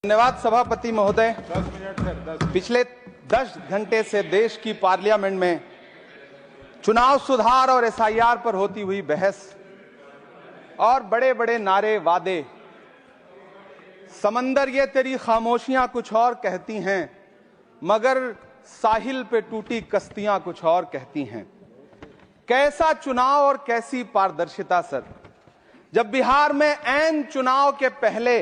धन्यवाद सभापति महोदय। 10 मिनट सर। पिछले 10 घंटे से देश की पार्लियामेंट में चुनाव सुधार और एसआईआर पर होती हुई बहस और बड़े बड़े नारे वादे, समंदर ये तेरी खामोशियां कुछ और कहती हैं मगर साहिल पे टूटी कश्तियां कुछ और कहती हैं। कैसा चुनाव और कैसी पारदर्शिता सर। जब बिहार में ऐन चुनाव के पहले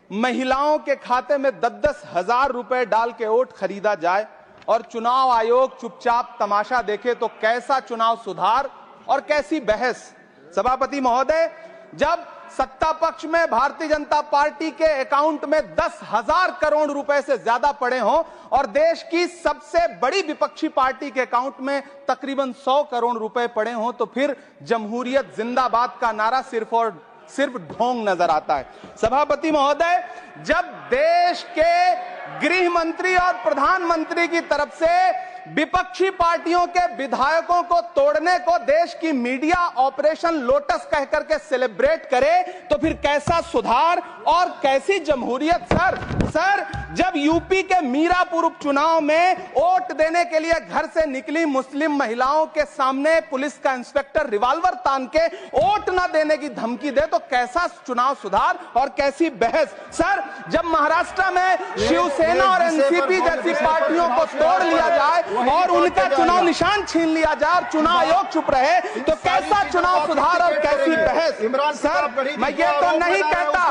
महिलाओं के खाते में 10-10 हजार रुपए डाल के वोट खरीदा जाए और चुनाव आयोग चुपचाप तमाशा देखे, तो कैसा चुनाव सुधार और कैसी बहस। सभापति महोदय, जब सत्ता पक्ष में भारतीय जनता पार्टी के अकाउंट में 10,000 करोड़ रुपए से ज्यादा पड़े हों और देश की सबसे बड़ी विपक्षी पार्टी के अकाउंट में तकरीबन 100 करोड़ रुपए पड़े हों, तो फिर जमहूरियत जिंदाबाद का नारा सिर्फ ढोंग नजर आता है। सभापति महोदय, जब देश के गृह मंत्री और प्रधानमंत्री की तरफ से विपक्षी पार्टियों के विधायकों को तोड़ने को देश की मीडिया ऑपरेशन लोटस कह करके सेलिब्रेट करे, तो फिर कैसा सुधार और कैसी जमहूरियत सर। जब यूपी के मीरापुर उपचुनाव में वोट देने के लिए घर से निकली मुस्लिम महिलाओं के सामने पुलिस का इंस्पेक्टर रिवॉल्वर तान के वोट न देने की धमकी दे, तो कैसा चुनाव सुधार और कैसी बहस सर। जब महाराष्ट्र में शिवसेना और एनसीपी जैसी पार्टियों को तोड़ लिया जाए और उनका चुनाव निशान छीन लिया जाए और चुनाव आयोग चुप रहे, तो कैसा चुनाव सुधार और कैसी बहस सर। मैं ये तो नहीं कहता,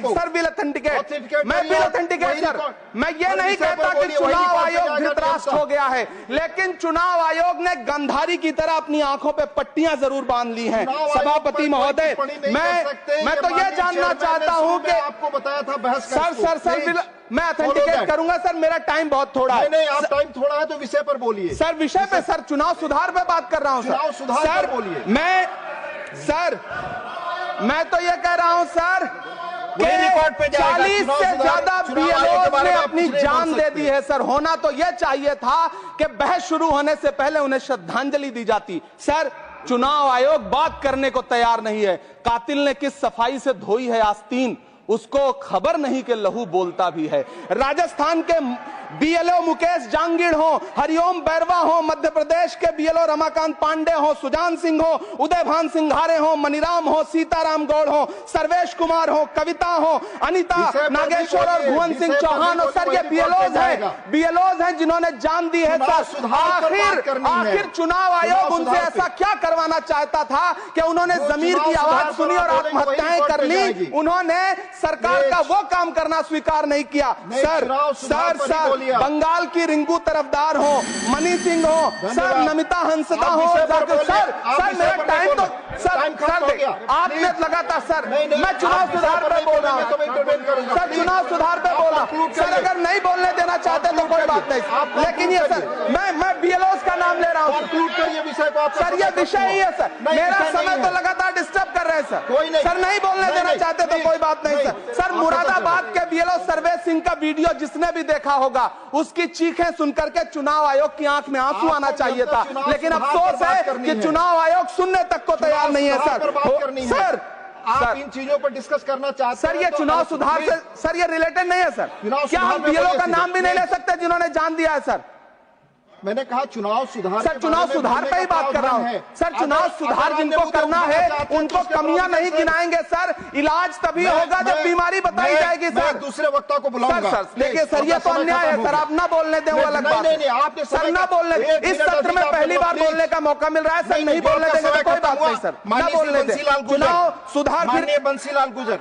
सर विल ऑथेंटिकेट, मैं विल ऑथेंटिकेट सर, मैं ये नहीं कहता कि चुनाव आयोग धृतराष्ट्र हो गया है, लेकिन चुनाव आयोग ने गंधारी की तरह अपनी आंखों पे पट्टियां जरूर बांध ली हैं। सभापति महोदय, मैं तो ये जानना चाहता हूं कि आपको बताया था बहस सर मैं ऑथेंटिकेट करूंगा सर, मेरा टाइम बहुत थोड़ा है। नहीं, आप टाइम थोड़ा है तो विषय पर बोलिए सर। विषय पे सर, चुनाव सुधार पे बात कर रहा हूं चुनाव सुधार सर। पर बोलिए। मैं तो ये कह रहा हूं सर, 40 से ज्यादा बीएलओ ने अपनी जान दे दी है सर। होना तो यह चाहिए था कि बहस शुरू होने से पहले उन्हें श्रद्धांजलि दी जाती। सर, चुनाव आयोग बात करने को तैयार नहीं है। कातिल ने किस सफाई से धोई है आस्तीन, उसको खबर नहीं कि लहू बोलता भी है। राजस्थान के बीएलओ मुकेश जांगीड़ हो, हरिओम बैरवा हो, मध्य प्रदेश के बीएलओ रमाकांत पांडे हो, सुजान सिंह हो, उदयभान सिंघारे हो, मनीराम हो, सीताराम गौड़ हो, सर्वेश कुमार हो, कविता हो, अनिता नागेश्वर और भुवन सिंह चौहान हो। सर, ये बीएलओज हैं जिन्होंने जान दी है सर। आखिर चुनाव आयोग उनसे ऐसा क्या करवाना चाहता था कि उन्होंने जमीर की आवाज सुनी और आत्महत्याएं कर ली। उन्होंने सरकार का वो काम करना स्वीकार नहीं किया। सर बंगाल की रिंकू तरफदार हो, मनी सिंह हो, सर नमिता हंसदा हो, सर मेरा टाइम तो सर आपने लगातार सर, मैं चुनाव सुधार पे बोल रहा हूँ सर, चुनाव सुधार पे बोल रहा हूँ सर। अगर नहीं बोलने देना चाहते तो कोई बात नहीं, लेकिन ये सर मैं बीएलओस का नाम ले रहा हूँ सर। ये विषय ही है सर, मेरा समय तो लगातार डिस्टर्ब कर रहे हैं सर। नहीं बोलने देना चाहते तो कोई बात नहीं सर। मुरादाबाद के बीएलओ सर्वेश सिंह का वीडियो जिसने भी देखा होगा, उसकी चीखें सुनकर के चुनाव आयोग की आंख में आंसू आना चाहिए था, लेकिन अफसोस है कि चुनाव आयोग सुनने तक को तैयार नहीं है सर। आप इन चीजों पर डिस्कस करना चाहते सर, ये चुनाव सुधार से सर ये रिलेटेड नहीं है सर। क्या हम बीएलओ का नाम भी नहीं ले सकते जिन्होंने जान दिया है सर? मैंने कहा चुनाव सुधार सर, चुनाव सुधार पे ही बात कर रहा हूँ सर। चुनाव सुधार जिनको करना है उनको कमियां नहीं गिनाएंगे सर। इलाज तभी होगा जब बीमारी बताई जाएगी सर। दूसरे वक्ता को बुलाऊंगा सर। देखिए सर, ये तो अन्याय है सर। आप ना बोलने दें, वो अलग बात है सर। ना बोलने, इस सत्र में पहली बार बोलने का मौका मिल रहा है सर। नहीं बोलने देंगे तो कोई बात नहीं सर, ना बोलने दें। चुनाव सुधार बंसीलाल गुजर।